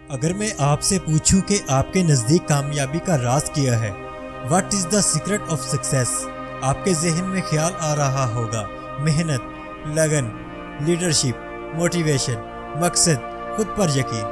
اگر میں آپ سے پوچھوں کہ آپ کے نزدیک کامیابی کا راز کیا ہے، what is the secret of success, آپ کے ذہن میں خیال آ رہا ہوگا محنت، لگن، لیڈرشپ، موٹیویشن، مقصد، خود پر یقین۔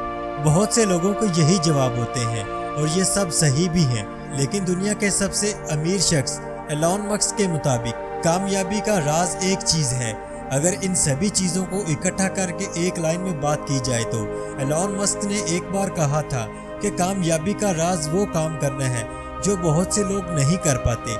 بہت سے لوگوں کو یہی جواب ہوتے ہیں اور یہ سب صحیح بھی ہیں، لیکن دنیا کے سب سے امیر شخص ایلون مسک کے مطابق کامیابی کا راز ایک چیز ہے۔ اگر ان سبھی چیزوں کو اکٹھا کر کے ایک لائن میں بات کی جائے تو ایلون مسک نے ایک بار کہا تھا کہ کامیابی کا راز وہ کام کرنا ہے جو بہت سے لوگ نہیں کر پاتے۔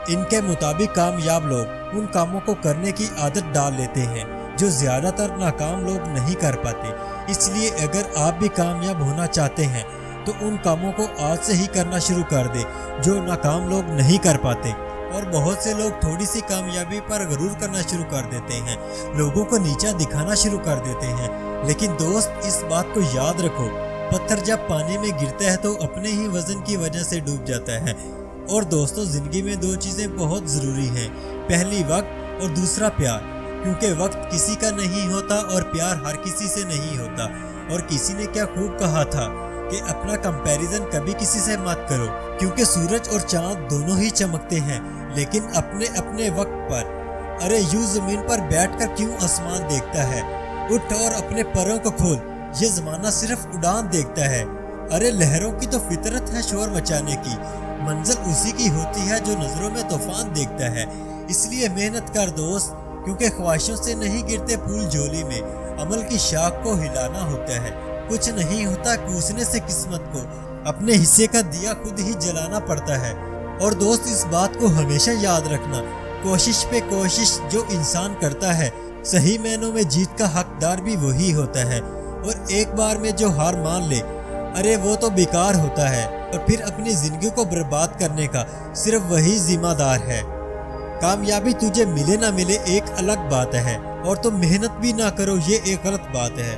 ان کے مطابق کامیاب لوگ ان کاموں کو کرنے کی عادت ڈال لیتے ہیں جو زیادہ تر ناکام لوگ نہیں کر پاتے۔ اس لیے اگر آپ بھی کامیاب ہونا چاہتے ہیں تو ان کاموں کو آج سے ہی کرنا شروع کر دیں جو ناکام لوگ نہیں کر پاتے۔ اور بہت سے لوگ تھوڑی سی کامیابی پر غرور کرنا شروع کر دیتے ہیں، لوگوں کو نیچا دکھانا شروع کر دیتے ہیں۔ لیکن دوست، اس بات کو یاد رکھو، پتھر جب پانی میں گرتا ہے تو اپنے ہی وزن کی وجہ سے ڈوب جاتا ہے۔ اور دوستو، زندگی میں دو چیزیں بہت ضروری ہیں، پہلی وقت اور دوسرا پیار، کیونکہ وقت کسی کا نہیں ہوتا اور پیار ہر کسی سے نہیں ہوتا۔ اور کسی نے کیا خوب کہا تھا کہ اپنا کمپیریزن کبھی کسی سے مت کرو، کیونکہ سورج اور چاند دونوں ہی چمکتے ہیں لیکن اپنے اپنے وقت پر۔ ارے یوں زمین پر بیٹھ کر کیوں آسمان دیکھتا ہے، اٹھ اور اپنے پروں کو کھول، یہ زمانہ صرف اڑان دیکھتا ہے۔ ارے لہروں کی تو فطرت ہے شور مچانے کی، منزل اسی کی ہوتی ہے جو نظروں میں طوفان دیکھتا ہے۔ اس لیے محنت کر دوست، کیونکہ خواہشوں سے نہیں گرتے پھول جھولی میں، عمل کی شاخ کو ہلانا ہوتا ہے۔ کچھ نہیں ہوتا کوسنے سے قسمت کو، اپنے حصے کا دیا خود ہی جلانا پڑتا ہے۔ اور دوست، اس بات کو ہمیشہ یاد رکھنا، کوشش پہ کوشش جو انسان کرتا ہے، صحیح معنوں میں جیت کا حقدار بھی وہی ہوتا ہے۔ اور ایک بار میں جو ہار مان لے، ارے وہ تو بیکار ہوتا ہے، اور پھر اپنی زندگی کو برباد کرنے کا صرف وہی ذمہ دار ہے۔ کامیابی تجھے ملے نہ ملے ایک الگ بات ہے، اور تم محنت بھی نہ کرو یہ ایک غلط بات ہے۔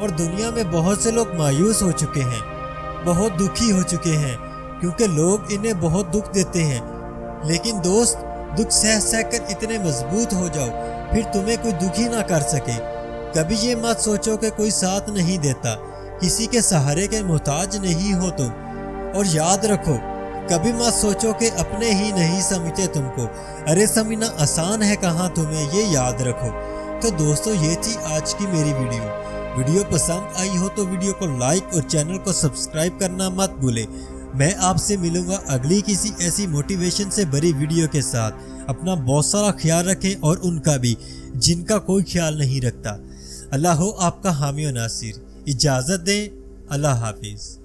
اور دنیا میں بہت سے لوگ مایوس ہو چکے ہیں، بہت دکھی ہو چکے ہیں، کیونکہ لوگ انہیں بہت دکھ دیتے ہیں۔ لیکن دوست، دکھ سہ سہ کر اتنے مضبوط ہو جاؤ پھر تمہیں کوئی دکھ ہی نہ کر سکے۔ کبھی یہ مت سوچو کہ کوئی ساتھ نہیں دیتا، کسی کے سہارے کے محتاج نہیں ہو تم۔ اور یاد رکھو، کبھی مت سوچو کہ اپنے ہی نہیں سمجھتے تم کو، ارے سمجھنا آسان ہے کہاں تمہیں، یہ یاد رکھو۔ تو دوستو، یہ تھی آج کی میری ویڈیو پسند آئی ہو تو ویڈیو کو لائک اور چینل کو سبسکرائب کرنا مت بھولے۔ میں آپ سے ملوں گا اگلی کسی ایسی موٹیویشن سے بھری ویڈیو کے ساتھ۔ اپنا بہت سارا خیال رکھیں اور ان کا بھی جن کا کوئی خیال نہیں رکھتا۔ اللہ ہو آپ کا حامی و ناصر۔ اجازت دیں، اللہ حافظ۔